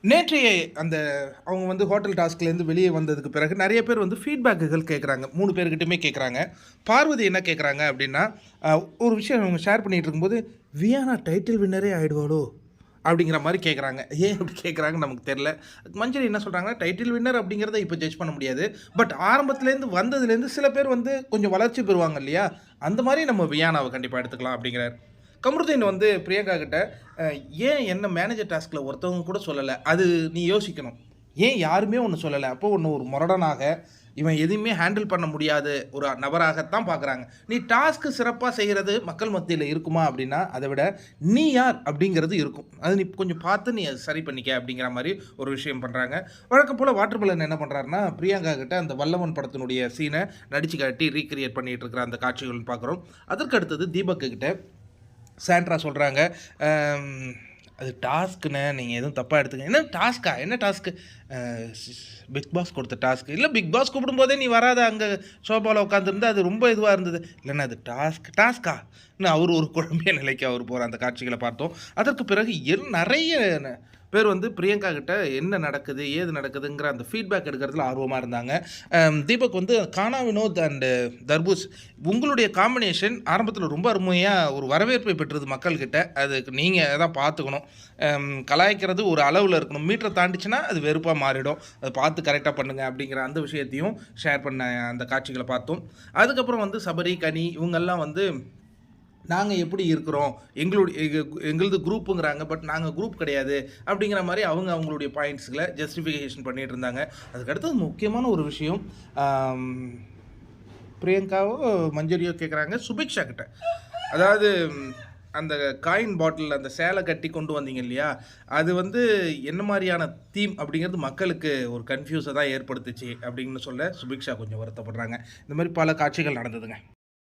நேற்றைய அந்த அவங்க வந்து ஹோட்டல் டாஸ்க்லேருந்து வெளியே வந்ததுக்கு பிறகு நிறைய பேர் வந்து ஃபீட்பேக்குகள் கேட்குறாங்க. 3 பேர்கிட்டயுமே கேட்குறாங்க. பார்வதி என்ன கேட்குறாங்க அப்படின்னா, ஒரு விஷயம் அவங்க ஷேர் பண்ணிட்டு இருக்கும்போது, "வியானா டைட்டில் வின்னரே ஆயிடுவாளோ?" அப்படிங்கிற மாரி கேட்குறாங்க. ஏன் அப்படி கேட்குறாங்கன்னு நமக்கு தெரியல. மஞ்சரி என்ன சொல்றாங்கன்னா, டைட்டில் வின்னர் அப்படிங்கிறத இப்ப ஜட்ஜ் பண்ண முடியாது. பட் ஆரம்பத்துலேருந்து வந்ததுலேருந்து சில பேர் வந்து கொஞ்சம் வளர்ச்சி பெறுவாங்க இல்லையா? அந்த மாரி நம்ம வியானாவ கண்டிப்பா எடுத்துக்கலாம் அப்படிங்கிறாரு. கமருதீன் வந்து பிரியங்கா கிட்ட, அ "ஏன் என்ன மேனேஜர் டாஸ்க்ல ஒருத்தவங்க கூட சொல்லல? அது நீ யோசிக்கணும். ஏன் யாருமே ஒண்ணு சொல்லல? அப்போ உன்ன ஒரு முரடனாக, இவன் எதையுமே ஹேண்டில் பண்ண முடியாத ஒரு நபராகத்தான் பார்க்குறாங்க. நீ டாஸ்க் சிறப்பா செய்றது மக்கள் மத்தியில இருக்குமா? அப்படின்னா, அத விட நீ யார்? அப்படிங்கிறது இருக்கும். அது நீ கொஞ்சம் பார்த்து நீ அத சரி பண்ணிக்க." அப்படிங்கிற மாரி ஒரு விஷயம் பண்றாங்க. வழக்கம் போல வாட்டர் மெலன் என்ன பண்றாருன்னா, பிரியங்கா கிட்ட அந்த வல்லவன் படத்தினுடைய சீன நடிச்சு காட்டி ரீகிரியேட் பண்ணிட்டு இருக்கிற அந்த காட்சிகள் பார்க்குறோம். அதற்கு அடுத்தது தீபக் கிட்ட சாண்ட்ரா சொல்றாங்க, அம் "அது டாஸ்க்குண்ணே. நீங்க எதுவும் தப்பா எடுத்துக்க." "என்ன டாஸ்க்கா? என்ன டாஸ்க்கு?" அ பிக் பாஸ் குடுத்த டாஸ்க். "இல்ல பிக் பாஸ் கூப்பிடும்போதே நீ வராத அங்க சோபால உட்காந்துருந்தா அது ரொம்ப இதுவா இருந்தது." "இல்லண்ணா அது டாஸ்க்கா?" இன்னும் அவரு ஒரு குழம்பிய நிலைக்கு அவரு போற அந்த காட்சிகள பார்த்தோம். அதற்கு பிறகு நெறைய பேர் வந்து பிரியங்கா கிட்ட என்ன நடக்குது? ஏது நடக்குதுங்கிற அந்த ஃபீட்பேக் எடுக்கிறதுல ஆர்வமா இருந்தாங்க. தீபக் வந்து கானா வினோத் அண்ட் தர்பூஸ் உங்களுடைய காம்பினேஷன் ஆரம்பத்தில ரொம்ப அருமையா ஒரு வரவேற்பை பெற்றது மக்கள்கிட்ட. அதுக்கு நீங்க தான் பார்த்துக்கணும். கலாய்க்கிறது ஒரு அளவுல இருக்கணும். மீட்டர தாண்டுச்சுன்னா அது வெறுப்பா மாறிடும். அத பார்த்து கரெக்ட்டா பண்ணுங்க அப்படிங்கிற அந்த விஷயத்தையும் ஷேர் பண்ண அந்த காட்சிகள பார்த்தோம். அதுக்கப்புறம் வந்து சபரி, கனி இவங்கெல்லாம் வந்து நாங்க எப்படி இருக்கிறோம்? எங்களுது குரூப்புங்கிறாங்க. பட் நாங்க குரூப் கிடையாது. அப்படிங்கிற மாரி அவங்க அவங்களுடைய பாயிண்ட்ஸ்கள ஜஸ்டிஃபிகேஷன் பண்ணிட்டு இருந்தாங்க. அதுக்கு அடுத்தது முக்கியமான ஒரு விஷயம். ஆம் பிரியங்காவோ, மஞ்சரியோ கேட்குறாங்க சுபிக்ஷா கிட்ட. அதாவது அந்த காயின் பாட்டில் அந்த சேலை கட்டி கொண்டு வந்தீங்க இல்லையா? அது வந்து என்ன மாரியான தீம் அப்படிங்கிறது மக்களுக்கு ஒரு கன்ஃப்யூஸ தான் ஏற்படுத்துச்சு அப்படின்னு சொல்ல சுபிக்ஷா கொஞ்சம் வருத்தப்படுறாங்க. இந்த மாரி பல காட்சிகள் நடந்ததுங்க.